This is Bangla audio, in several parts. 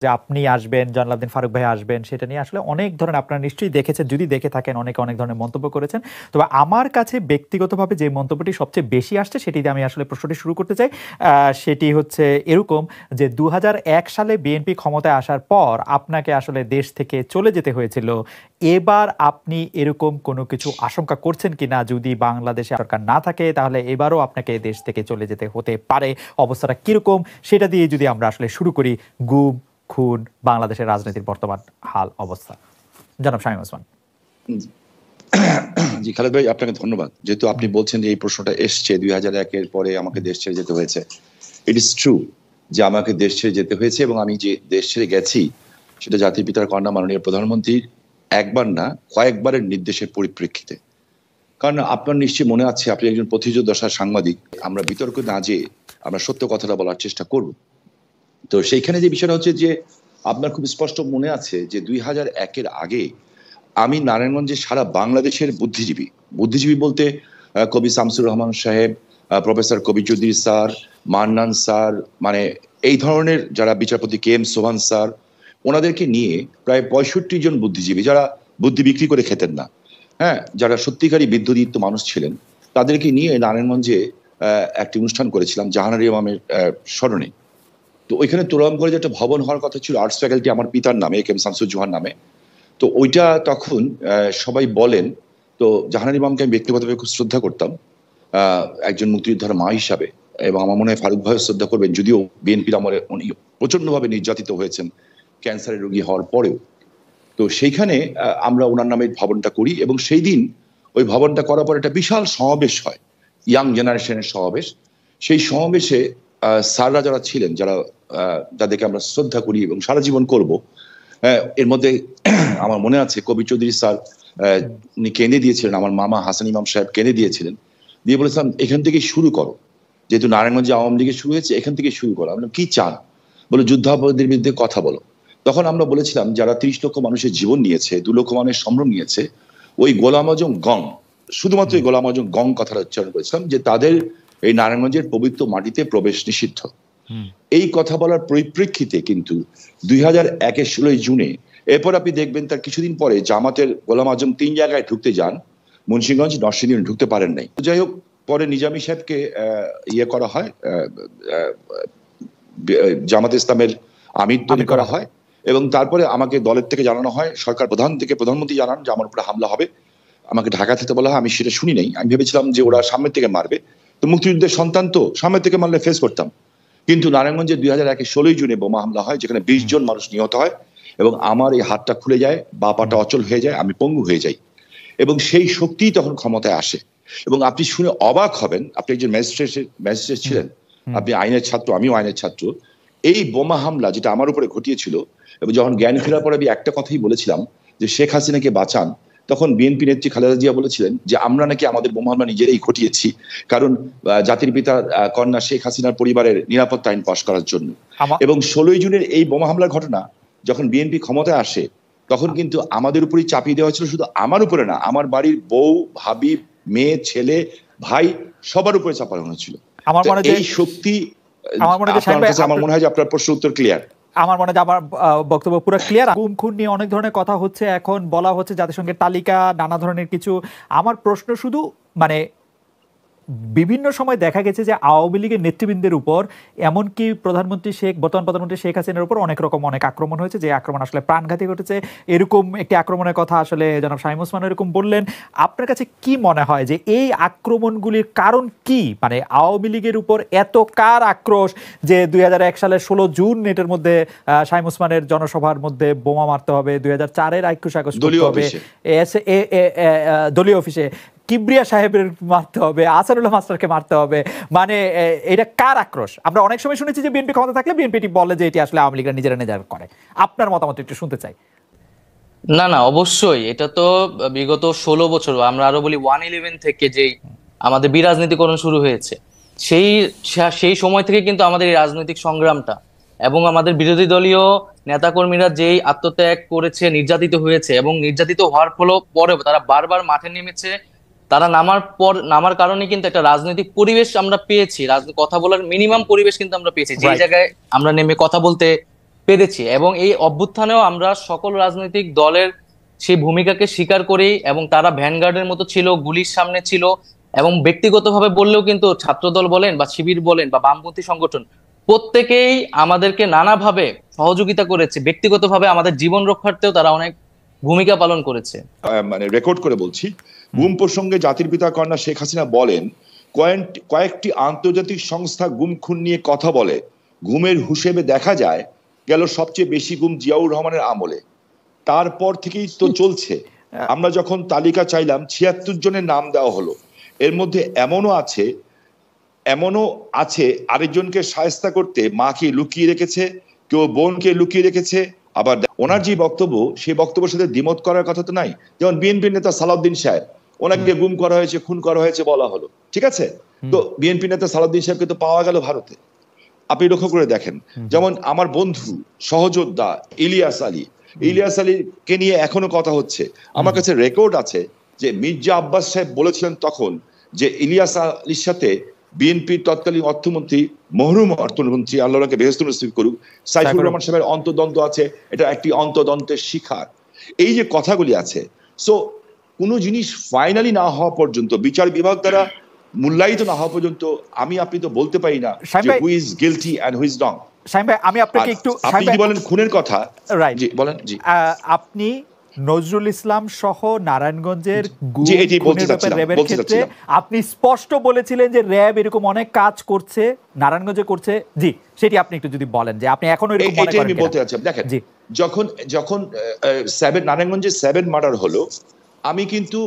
যে আপনি আসবেন, জয়নাল আবদিন ফারুক ভাই আসবেন, সেটা নিয়ে আসলে অনেক ধরনের আপনারা নিশ্চয়ই দেখেছেন, যদি দেখে থাকেন অনেকে অনেক ধরনের মন্তব্য করেছেন। তবে আমার কাছে ব্যক্তিগতভাবে যে মন্তব্যটি সবচেয়ে বেশি আসছে সেটি দিয়ে আমি আসলে প্রশ্নটি শুরু করতে চাই। সেটি হচ্ছে এরকম যে 2001 সালে বিএনপি ক্ষমতায় আসার পর আপনাকে আসলে দেশ থেকে চলে যেতে হয়েছিল। এবার আপনি এরকম কোনো কিছু আশঙ্কা করছেন কিনা, যদি বাংলাদেশে সরকার না থাকে তাহলে এবারও আপনাকে দেশ থেকে চলে যেতে হতে পারে, অবস্থাটা কিরকম সেটা দিয়ে যদি আমরা আসলে শুরু করি। গুম, খুন, বাংলাদেশের রাজনীতির বর্তমান হাল অবস্থা, জনাব শামীম ওসমান। জি খালেদ ভাই, আপনাকে ধন্যবাদ। যেহেতু আপনি বলছেন যে এই প্রশ্নটা এসছে 2001-এর পরে আমাকে দেশ ছেড়ে যেতে হয়েছে, ইট ইজ ট্রু যে আমাকে দেশ ছেড়ে যেতে হয়েছে, এবং আমি যে দেশ ছেড়ে গেছি সেটা জাতির পিতার কন্যা মাননীয় প্রধানমন্ত্রীর একবার না কয়েকবারের নির্দেশের পরিপ্রেক্ষিতে। কারণ আপনার নিশ্চয়ই মনে আছে, আপনি একজন প্রতিযোগিতার সাংবাদিক, আমরা বিতর্ক না যেয়ে আমরা সত্য কথাটা বলার চেষ্টা করব। তো সেইখানে যে বিষয়টা হচ্ছে যে আপনার খুব স্পষ্ট মনে আছে যে 2001-এর আগে আমি নারায়ণগঞ্জে সারা বাংলাদেশের বুদ্ধিজীবী বলতে কবি শামসুর রহমান সাহেব, প্রফেসর কবি চৌধুরী স্যার, মান্নান স্যার, মানে এই ধরনের যারা বিচারপতি কে এম সোহান স্যার, ওনাদেরকে নিয়ে প্রায় 65 জন বুদ্ধিজীবী যারা বুদ্ধি বিক্রি করে খেতেন না, হ্যাঁ, যারা সত্যিকারী বিদ্যুদীপ্ত মানুষ ছিলেন, তাদেরকে নিয়ে নারায়ণগঞ্জে একটি অনুষ্ঠান করেছিলাম জাহানারা ইমামের স্মরণে। তো ওইখানে তোরম করে যে একটা ভবন হওয়ার কথা ছিল আর্টস ফ্যাকাল্টি আমার পিতার নামে, কে এম শামসুজ্জোহার নামে। তো ওইটা তখন সবাই বলেন, তো জাহানারা ইমামকে আমি ব্যক্তিগতভাবে খুব শ্রদ্ধা করতাম একজন মুক্তিযোদ্ধার মা হিসাবে, এবং আমার মনে হয় ফারুক ভাইও শ্রদ্ধা করবেন, যদিও বিএনপির আমলে উনি প্রচন্ডভাবে নির্যাতিত হয়েছেন ক্যান্সারের রোগী হওয়ার পরেও। তো সেইখানে আমরা ওনার নামে ভবনটা করি, এবং সেই দিন ওই ভবনটা করার পর একটা বিশাল সমাবেশ হয়, ইয়াং জেনারেশনের সমাবেশ। সেই সমাবেশে স্যাররা যারা ছিলেন, যাদেরকে আমরা শ্রদ্ধা করি এবং সারা জীবন করব, এর মধ্যে আমার মনে আছে কবি চৌধুরী স্যার উনি কেঁদে দিয়েছিলেন, আমার মামা হাসান ইমাম সাহেব কেঁদে দিয়েছিলেন, দিয়ে বলেছিলাম এখান থেকে শুরু করো, যেহেতু নারায়ণগঞ্জে আওয়ামী লীগের শুরু হয়েছে, এখান থেকে শুরু করো। আমরা কি চান, বলে যুদ্ধাপরাধীদের বিরুদ্ধে কথা বলো। তখন আমরা বলেছিলাম যারা 30 লক্ষ মানুষের জীবন নিয়েছে, 2 লক্ষ মানুষের সম্ভ্রম নিয়েছে, ওই গোলাম আজম গং, শুধুমাত্র ওই গোলাম আজম গং কথাটা উচ্চারণ করেছিলাম, যে তাদের এই নারায়ণগঞ্জের পবিত্র মাটিতে প্রবেশ নিষিদ্ধ। এই কথা বলার পরিপ্রেক্ষিতে কিন্তু 2001-এর 16 জুনে, এরপর আপনি দেখবেন তার কিছুদিন পরে জামাতের গোলাম আজম 3 জায়গায় ঢুকতে যান, মুন্সিগঞ্জ, নরসিংদী ঢুকতে পারেন নাই। যাই হোক, পরে নিজামী সাহেবকে ইয়ে করা হয়, জামাত ইসলামের আমির তৈরি করা হয়, এবং তারপরে আমাকে দলের থেকে জানানো হয়, সরকার প্রধান থেকে প্রধানমন্ত্রী জানান যে আমার উপরে হামলা হবে, আমাকে ঢাকা থেকে বলা হয়। আমি সেটা শুনি নাই, আমি ভেবেছিলাম যে ওরা সামনের থেকে মারবে, তো মুক্তিযুদ্ধের সন্তান তো সামনের থেকে মারলে ফেস করতাম। কিন্তু নারায়ণগঞ্জে 2001-এর 16 জুনে বোমা হামলা হয়, যেখানে 20 জন মানুষ নিহত হয়, এবং আমার এই হাতটা খুলে যায়, বা পাটা অচল হয়ে যায়, আমি পঙ্গু হয়ে যাই, এবং সেই শক্তিই তখন ক্ষমতায় আসে। এবং আপনি শুনে অবাক হবেন, আপনি একজন ম্যাজিস্ট্রেট ছিলেন, আপনি আইনের ছাত্র, আমিও আইনের ছাত্র। এই বোমা হামলা যেটা আমার উপরে ঘটিয়েছিল, এবং যখন জ্ঞান ফেরার পরে আমি একটা কথাই বলেছিলাম যে শেখ হাসিনাকে বাঁচান, তখন বিএনপি নেত্রী খালেদা জিয়া বলেছিলেন যে আমরা নাকি আমাদের বোমা হামলা নিজেরাই ঘটিয়েছি, কারণ জাতির পিতার কন্যা শেখ হাসিনার পরিবারের নিরাপত্তা আইন পাশ করার জন্য। এবং 16 জুনের এই বোমা হামলার ঘটনা যখন বিএনপি ক্ষমতায় আসে, তখন কিন্তু আমাদের উপরই চাপিয়ে দেওয়া হয়েছিল, শুধু আমার উপরে না, আমার বাড়ির বউ, ভাবি, মেয়ে, ছেলে, ভাই, সবার উপরে চাপানো হয়েছিল। এই শক্তি, আমার মনে হয় যে আপনার প্রশ্ন উত্তর ক্লিয়ার। আমার মনে হয় আমার বক্তব্য পুরো ক্লিয়ার। গুম খুন নিয়ে অনেক ধরনের কথা হচ্ছে, এখন বলা হচ্ছে জাতিসংঘের তালিকা, নানা ধরনের কিছু। আমার প্রশ্ন শুধু, মানে বিভিন্ন সময় দেখা গেছে যে আওয়ামী লীগের নেতৃবৃন্দের উপর, এমনকি বর্তমান প্রধানমন্ত্রী শেখ হাসিনার উপর অনেক আক্রমণ হয়েছে, যে আক্রমণ আসলে প্রাণঘাতী ঘটেছে। এরকম একটি আক্রমণের কথা আসলে জনাব শামীম ওসমান এরকম বললেন। আপনার কাছে কি মনে হয় যে এই আক্রমণগুলির কারণ কি? মানে আওয়ামী লীগের উপর এত কার আক্রোশ যে 2001 সালের 16 জুন নেটের মধ্যে শামীম ওসমানের জনসভার মধ্যে বোমা মারতে হবে, 2004-এর 21 আগস্ট করতে হবে, দলীয় অফিসে কিবরিয়া সাহেবের মারতে হবে, আসানুল্লাহ মাস্টারকে মারতে হবে, মানে এটা কার আক্রোশ? আমরা অনেক সময় শুনেছি যে বিএনপি ক্ষমতা থাকলে বিএনপি বলে যে এটি আসলে আওয়ামী লীগের নিজেরা করে। আপনার মতামত একটু শুনতে চাই। না, অবশ্যই এটা তো বিগত 16 বছর, আমরা আরো বলি 111 থেকে যেই আমাদের বিরাজনীতিকরণ শুরু হয়েছে, সেই সময় থেকে কিন্তু আমাদের এই রাজনৈতিক সংগ্রামটা, এবং আমাদের বিরোধী দলীয় নেতাকর্মীরা যেই আত্মত্যাগ করেছে, নির্যাতিত হয়েছে, এবং নির্যাতিত হওয়ার পরেও তারা বারবার মাঠে নেমেছে। তারা নামার কারণে কিন্তু একটা রাজনৈতিক পরিবেশ আমরা পেয়েছি, কথা বলার মিনিমাম পরিবেশ কিন্তু আমরা পেয়েছি, যে জায়গায় আমরা নেমে কথা বলতে পেরেছি, এবং এই অভ্যুত্থানেও আমরা সকল রাজনৈতিক দলের সেই ভূমিকাকে স্বীকার করি, এবং তারা ভ্যানগার্ডের মতো ছিল, গুলির সামনে ছিল, এবং ব্যক্তিগতভাবে বললেও কিন্তু ছাত্রদল বলেন বা শিবির বলেন বা বামপন্থী সংগঠন প্রত্যেকেই আমাদেরকে নানাভাবে সহযোগিতা করেছে। ব্যক্তিগতভাবে আমাদের জীবন রক্ষার্থেও তারা অনেক ভূমিকা পালন করেছে। মানে রেকর্ড করে বলছি, গুম প্রসঙ্গে জাতির পিতা কন্যা শেখ হাসিনা বলেন, কয়েকটি আন্তর্জাতিক সংস্থা গুম খুন নিয়ে কথা বলে, গুমের হিসেবে দেখা যায় গেল সবচেয়ে বেশি গুম জিয়াউর রহমানের আমলে, তারপর থেকেই তো চলছে। আমরা যখন তালিকা চাইলাম ৭৬ জনের নাম দেওয়া হলো, এর মধ্যে এমনও আছে আরেকজনকে শায়েস্তা করতে মাকে লুকিয়ে রেখেছে, কেউ বোনকে লুকিয়ে রেখেছে। আবার ওনার যে বক্তব্য, সেই বক্তব্যের সাথে দ্বিমত করার কথা তো নাই। যেমন বিএনপির নেতা সালাউদ্দিন সাহেব, ওনাকে গুম করা হয়েছে, খুন করা হয়েছে বলা হলো, ঠিক আছে, তো বিএনপি নেতা সালাউদ্দিন সাহেবকে তো পাওয়া গেল ভারতে। আপনি লক্ষ্য করে দেখেন, যেমন আমার বন্ধু সহযোদ্ধা ইলিয়াস আলীকে নিয়ে এখনো কথা হচ্ছে। আমার কাছে রেকর্ড আছে যে মির্জা আব্বাস সাহেব বলেছিলেন তখন যে ইলিয়াস আলীর সাথে বিএনপির তৎকালীন অর্থমন্ত্রী, মরহুম অর্থমন্ত্রী, আল্লাহকে বেহেশত নসিব করুক, সাইফুর রহমান সাহেবের অন্তর্দ্বন্দ্ব আছে, এটা একটি অন্তর্দ্বন্দ্বের শিকার। এই যে কথাগুলি আছে, সো কোনো জিনিস ফাইনালি না হওয়া পর্যন্ত, বিচার বিভাগ দ্বারা মূল্যায়িত না হওয়া পর্যন্ত আপনি তো বলতে পারি না যে who is guilty and who is wrong. Shamim ভাই, আমি আপনাকে একটু, আপনি যদি বলেন খুনের কথা, রাইট, জি বলেন। জি, আপনি নজরুল ইসলাম সহ নারায়ণগঞ্জের র্যাবের ক্ষেত্রে আপনি স্পষ্ট বলেছিলেন যে র্যাব এরকম অনেক কাজ করছে, নারায়ণগঞ্জে করছে। জি, সেটি আপনি একটু যদি বলেন যে আপনি এখনো এরকম মনে করেন। আমি বলতে চাচ্ছি, দেখেন, যখন নারায়ণগঞ্জে 7 মার্ডার হলো, আমি কিন্তু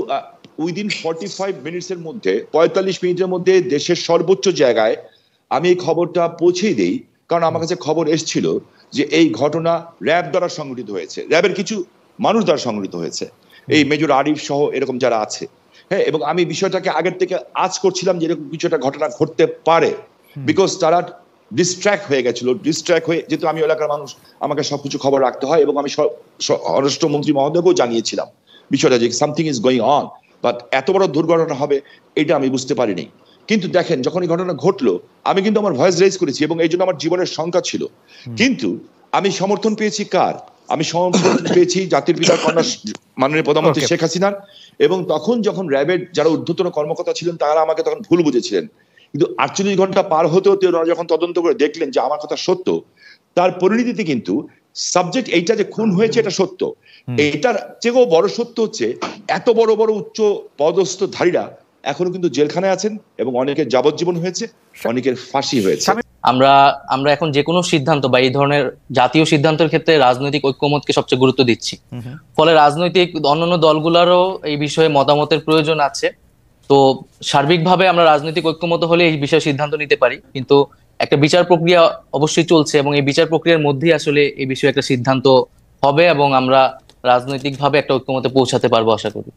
উইদিন 45 মিনিটসের মধ্যে, 45 মিনিটের মধ্যে দেশের সর্বোচ্চ জায়গায় আমি এই খবরটা পৌঁছেই দেই, কারণ আমার কাছে খবর এসেছিল যে এই ঘটনা র্যাব দ্বারা সংগঠিত হয়েছে, র্যাবের কিছু মানুষ দ্বারা সংগঠিত হয়েছে, এই মেজর আরিফ সহ এরকম যারা আছে। হ্যাঁ, এবং আমি বিষয়টাকে আগের থেকে আজ করছিলাম যে এরকম কিছু একটা ঘটনা ঘটতে পারে, বিকজ তারা ডিস্ট্র্যাক্ট হয়ে গেছিল। যেহেতু আমি এলাকার মানুষ, আমাকে সবকিছু খবর রাখতে হয়, এবং আমি স্বরাষ্ট্রমন্ত্রী মহোদয়কেও জানিয়েছিলাম বিষয়টা যে something is going on, but এত বড় দুর্ঘটনা হবে এটা আমি বুঝতে পারিনি। কিন্তু দেখেন, যখন এই ঘটনা ঘটলো, আমি কিন্তু আমার ভয়েস রেজ করেছি, এবং এই জন্য আমার জীবনের শঙ্কা ছিল। কিন্তু আমি সমর্থন পেয়েছি কার? আমি সমর্থন পেয়েছি জাতির পিতার কন্যা মাননীয় প্রধানমন্ত্রী শেখ হাসিনার। এবং তখন যখন র্যাবের যারা ঊর্ধ্বতন কর্মকর্তা ছিলেন, তারা আমাকে তখন ভুল বুঝেছিলেন, কিন্তু 48 ঘন্টা পার হতে হতে ওরা যখন তদন্ত করে দেখলেন যে আমার কথা সত্য, তার পরিণতিতে কিন্তু সাবজেক্ট এইটা যে খুন হয়েছে এটা সত্য। এইটার চেয়েও বড় সত্য হচ্ছে এত বড় বড় উচ্চ পদস্থধারীরা এখনো কিন্তু জেলখানায় আছেন, এবং অনেকের যাবজ্জীবন হয়েছে, অনেকের ফাঁসি হয়েছে। আমরা এখন যে কোনো সিদ্ধান্ত বা এই ধরনের জাতীয় সিদ্ধান্তের ক্ষেত্রে রাজনৈতিক ঐক্যমতকে সবচেয়ে গুরুত্ব দিচ্ছি। ফলে রাজনৈতিক অন্যান্য দলগুলোরও এই বিষয়ে মতামতের প্রয়োজন আছে। তো সার্বিকভাবে আমরা রাজনৈতিক ঐক্যমত হলে এই বিষয়ে সিদ্ধান্ত নিতে পারি, কিন্তু একটা বিচার প্রক্রিয়া অবশ্যই চলছে, এবং এই বিচার প্রক্রিয়ার মধ্যেই আসলে এই বিষয়ে একটা সিদ্ধান্ত হবে, এবং আমরা রাজনৈতিকভাবে একটা ঐক্যমতে পৌঁছাতে পারবো আশা করি।